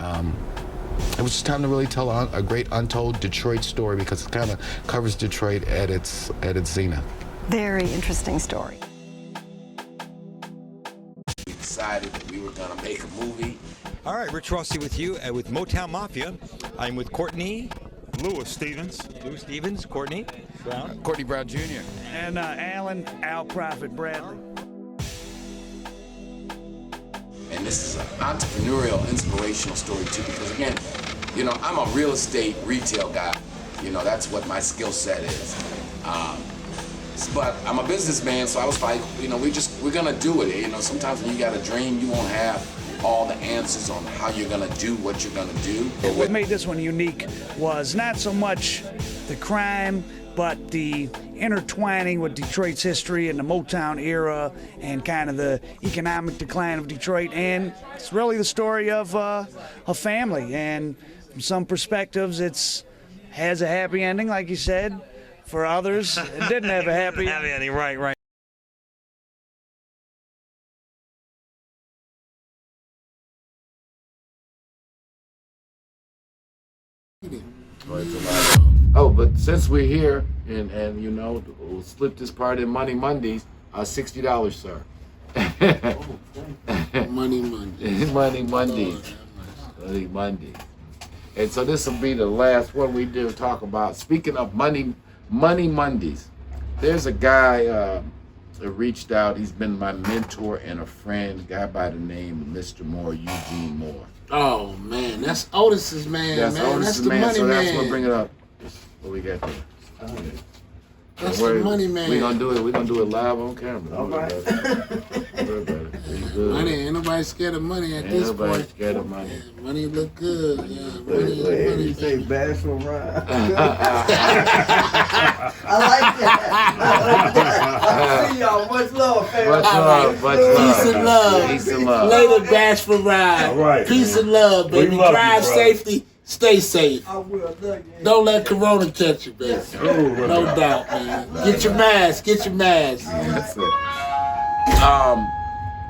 it was just time to really tell a great untold Detroit story, because it kind of covers Detroit at its zenith. Very interesting story. We decided that we were going to make a movie. All right, Rich Rossi with you with Motown Mafia. I'm with Courtney. Lewis Stevens. Lewis Stevens, Courtney Brown. Courtney Brown Jr. And Alan Al Prophet Bradley. And this is an entrepreneurial, inspirational story too, because again, you know, I'm a real estate retail guy. You know, that's what my skill set is. But I'm a businessman, so I was like, you know, we're gonna do it. You know, sometimes when you got a dream, you won't have all the answers on how you're gonna do what you're gonna do. What made this one unique was not so much the crime, but the intertwining with Detroit's history and the Motown era and kind of the economic decline of Detroit. And it's really the story of a family. And from some perspectives, it's has a happy ending, like you said. For others, it didn't have a happy ending. Right. Oh, but since we're here and you know, we'll split this part in Money Mondays, $60, sir. Money Mondays. Money Mondays. Money Mondays. And so this will be the last one we do talk about. Speaking of Money Mondays, there's a guy that reached out. He's been my mentor and a friend, a guy by the name of Mr. Moore, Eugene Moore. Oh man, that's Otis's man. That's man. Otis's That's the man, money so man. that's what bring it up. What we got there? That's the money man. We're gonna do it live on camera. All right. Good. Money, ain't nobody scared of money at this point. Nobody scared of money. Yeah, money look good. Yeah, money. You say bashful rhyme. I like that. I see y'all. Much love, family. Much love. Peace and love. Peace and love. Later, bashful ride. All right. Peace and love, baby. love you, Drive bro. safety. Stay safe. I will. Don't let Corona catch you, baby. No doubt, man. Get your mask. Get your mask. That's it.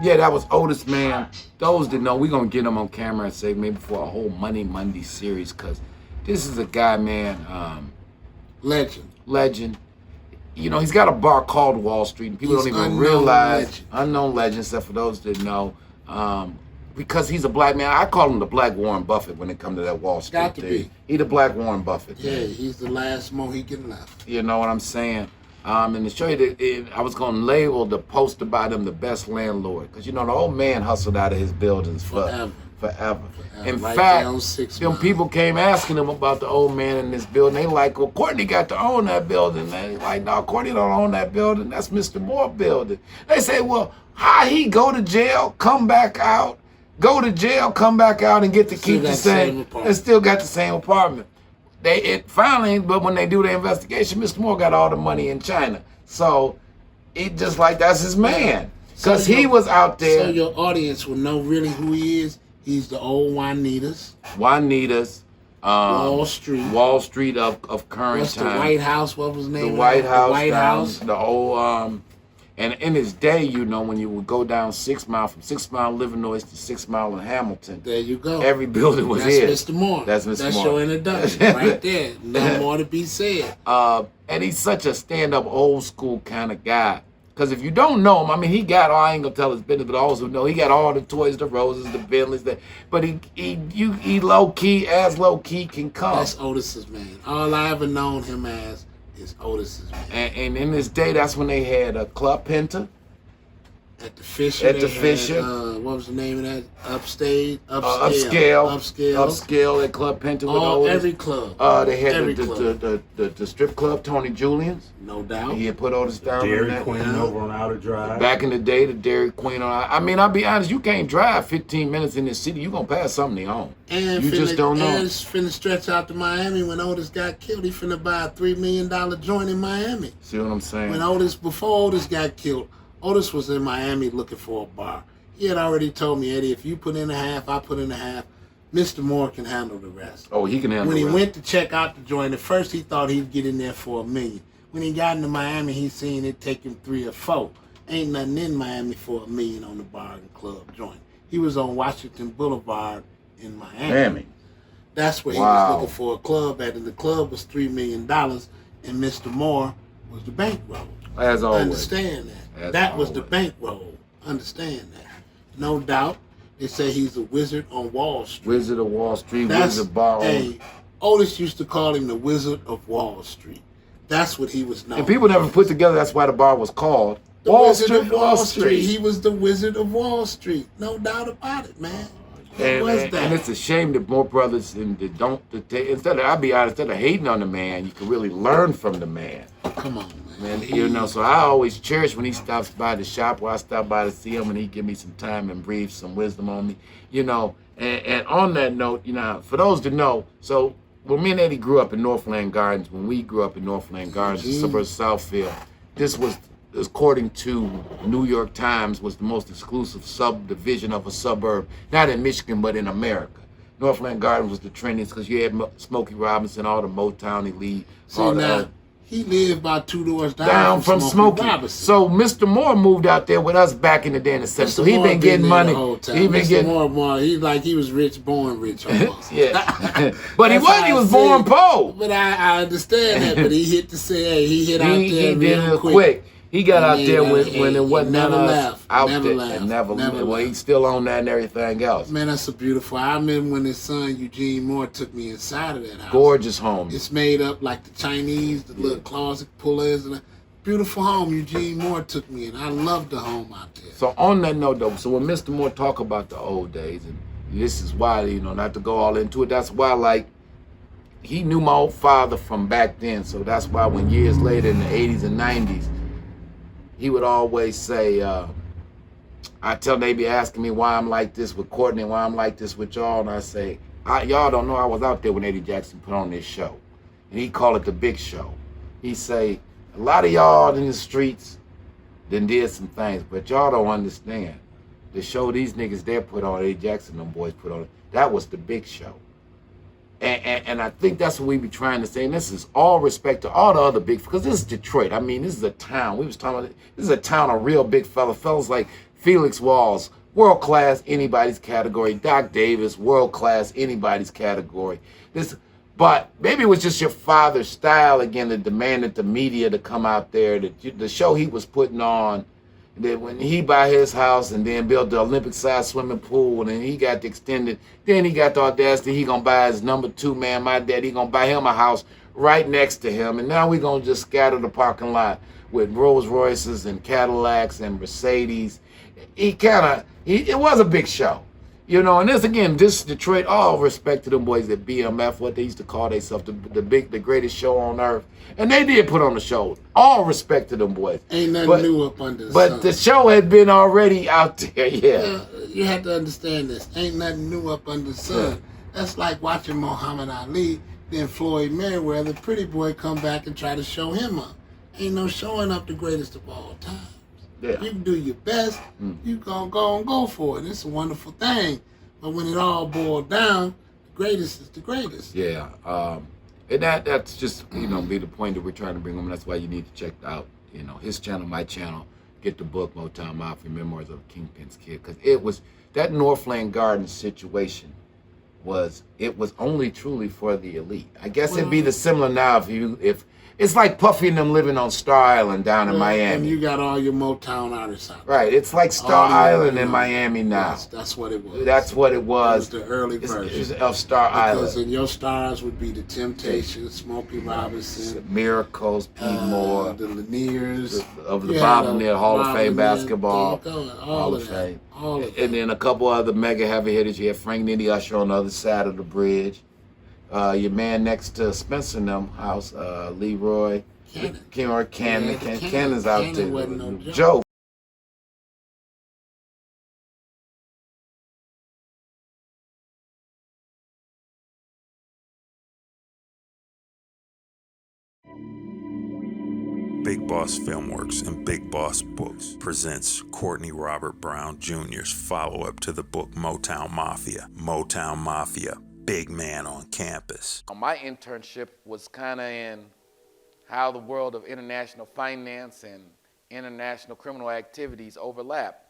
Yeah, that was Otis, man. Those that know, we're gonna get him on camera and say maybe for a whole Money Monday series, because this is a guy, man. Legend. You know, he's got a bar called Wall Street, and people don't even realize. Unknown legend, except for those that know. Because he's a black man. I call him the Black Warren Buffett when it comes to that Wall Street Got to thing. be. He the Black Warren Buffett. Yeah, man. he's the last Mohican left. You know what I'm saying? And to show you that I was going to label the post about him the best landlord. Because, you know, the old man hustled out of his buildings forever. In Right fact, down 6 them miles. people came asking him about the old man in this building. They like, well, Courtney got to own that building. Man, he's like, no, Courtney don't own that building. That's Mr. Moore building. They say, well, how he go to jail, come back out, go to jail, come back out, and get to keep the same, and still got the same apartment. Finally, but when they do the investigation, Mr. Moore got all the money in China. So it just like that's his man. Because he was out there. So your audience will know really who he is. He's the old Juanitas. Wall Street of current What's time. the White House? What was the name? The White House. The White House. The old and in his day, you know, when you would go down 6 Mile, from 6 Mile Livernois to 6 Mile in Hamilton. There you go. Every building was That's here. Mr. Moore. That's Mr. That's Moore. your introduction right there. No more to be said. And he's such a stand-up, old school kind of guy. Because if you don't know him, I mean, he got, I ain't gonna tell his business, but those who know, he got all the toys, the roses, the Bentleys, but he low-key, as low-key can come. That's Otis's man. All I ever known him as is Otis's man. And in his day, that's when they had a Club Penta. At the Fisher. What was the name of that? Upstage? Upscale at Club Penta. Every club. They had the strip club, Tony Julian's. No doubt. He had put Otis down. Dairy Queen over on Outer Drive. Back in the day, the Dairy Queen I mean, I'll be honest, you can't drive 15 minutes in this city. You're going to pass something on. And you just don't know. And it's finna stretch out to Miami. When Otis got killed, he finna buy a $3 million joint in Miami. See what I'm saying? Before Otis got killed, Otis was in Miami looking for a bar. He had already told me, Eddie, if you put in a half, I put in a half. Mr. Moore can handle the rest. Oh, he can handle the rest. When he went to check out the joint, at first he thought he'd get in there for $1 million. When he got into Miami, he seen it take him 3 or 4. Ain't nothing in Miami for $1 million on the bar and club joint. He was on Washington Boulevard in Miami. Miami. That's where he Wow. was looking for a club at, and the club was $3 million, and Mr. Moore was the bankroll. As always. Understand that. As That was the always. bankroll. Understand that. No doubt. They say he's a wizard on Wall Street. Wizard of Wall Street, That's Wizard Bar. Otis used to call him the Wizard of Wall Street. That's what he was known. And people never put together that's why the bar was called the Wall Wizard Street. of Wall Street. He was the Wizard of Wall Street. No doubt about it, man. What was that? And it's a shame that more brothers instead of, I'll be honest, instead of hating on the man, you can really learn from the man. Come on, man. You know, so I always cherish when he stops by the shop or I stop by to see him and he give me some time and breathe some wisdom on me, you know. And on that note, you know, for those that know, so when me and Eddie grew up in Northland Gardens, when we grew up in Northland Gardens, the suburbs of Southfield, this was, according to New York Times, was the most exclusive subdivision of a suburb, not in Michigan, but in America. Northland Gardens was the trendiest because you had Smokey Robinson, all the Motown elite. See, now, he lived about 2 doors down from Smokey. Robinson. So Mr. Moore moved out there with us back in the day in the 70s. So he been getting money. He been getting Moore. He like he was rich, born rich almost. yeah. But he was born poor. But I understand that. But he hit the say, he hit out there He did real it quick. He got out there when it wasn't never us left. out Never there. left. And never Never well, left. he's still on that and everything else. Man, that's a beautiful. I remember when his son Eugene Moore took me inside of that house. Gorgeous home. It's made up like the Chinese, the little closet pullers, and a beautiful home. Eugene Moore took me in. I loved the home out there. So on that note, though, so when Mr. Moore talk about the old days, and this is why, you know, not to go all into it, that's why, like, he knew my old father from back then. So that's why when years later in the 80s and 90s, he would always say, I tell them, they be asking me why I'm like this with Courtney, why I'm like this with y'all, and I say, y'all don't know I was out there when Eddie Jackson put on this show. And he called it the Big Show. He say, a lot of y'all in the streets then did some things, but y'all don't understand. The show these niggas there put on, Eddie Jackson and them boys put on, that was the Big Show. And I think that's what we be trying to say. And this is all respect to all the other big, because this is Detroit. I mean, this is a town. We was talking about, this is a town of real big fellas like Felix Walls, world class, anybody's category. Doc Davis, world class, anybody's category. But maybe it was just your father's style again that demanded the media to come out there. The show he was putting on, that when he buy his house and then built the Olympic-sized swimming pool, and then he got the extended, then he got the audacity, he gonna buy his number 2 man, my dad, he gonna buy him a house right next to him, and now we gonna just scatter the parking lot with Rolls Royces and Cadillacs and Mercedes. It was a big show. You know, and this Detroit, all respect to them boys at BMF, what they used to call themselves, the greatest show on earth. And they did put on the show. All respect to them boys. Ain't nothing new up under the sun. But the show had been already out there, yeah. You have to understand this. Ain't nothing new up under the sun. Yeah. That's like watching Muhammad Ali, then Floyd Mayweather, pretty boy come back and try to show him up. Ain't no showing up the greatest of all time. Yeah. You can do your best, you gonna go for it. It's a wonderful thing. But when it all boiled down, the greatest is the greatest. Yeah. And that's just, you know, be the point that we're trying to bring home. That's why you need to check out, you know, his channel, my channel, get the book, Motown MAfia, Memoirs of a Kingpin's Kid. Because it was, that Northland Gardens situation was only truly for the elite. I guess it'd be the similar now if it's like Puffy and them living on Star Island down in Miami. And you got all your Motown artists out there. Right, it's like Star Island in Miami now. Yes, that's what it was. That's what it was. It was the early version of Star Island. Because in your stars would be the Temptations, Smokey Robinson, Miracles, Pete Moore, the Laniers, of the Bob Lanier Hall of Fame basketball, Hall of Fame, all of that. And then a couple other mega heavy hitters. You had Frank Nitty Usher on the other side of the bridge. Your man next to Spencer and them house, Leroy Cannon. Cannon's out there. Wasn't no Joe. Big Boss Filmworks and Big Boss Books presents Courtney Robert Brown Jr.'s follow-up to the book Motown MAfia. Motown MAfia, big man on campus. My internship was kind of in how the world of international finance and international criminal activities overlap.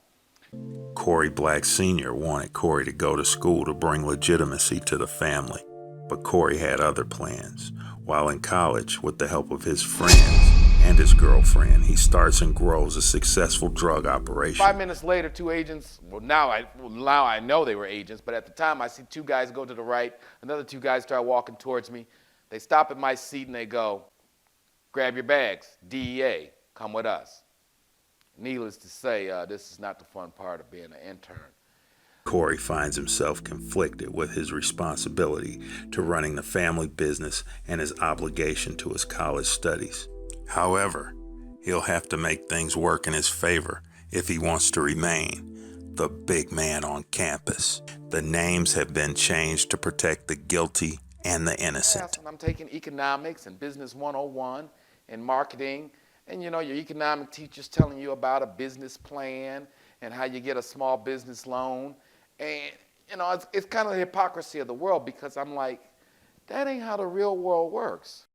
Corey Black Sr. wanted Corey to go to school to bring legitimacy to the family, but Corey had other plans. While in college, with the help of his friends and his girlfriend, he starts and grows a successful drug operation. 5 minutes later, two agents, now I know they were agents, but at the time I see two guys go to the right, another two guys start walking towards me. They stop at my seat and they go, "Grab your bags, DEA, come with us." Needless to say, this is not the fun part of being an intern. Corey finds himself conflicted with his responsibility to running the family business and his obligation to his college studies. However, he'll have to make things work in his favor if he wants to remain the big man on campus. The names have been changed to protect the guilty and the innocent. I'm taking economics and business 101 and marketing, and your economic teacher's telling you about a business plan and how you get a small business loan. And, it's kind of the hypocrisy of the world, because I'm like, that ain't how the real world works.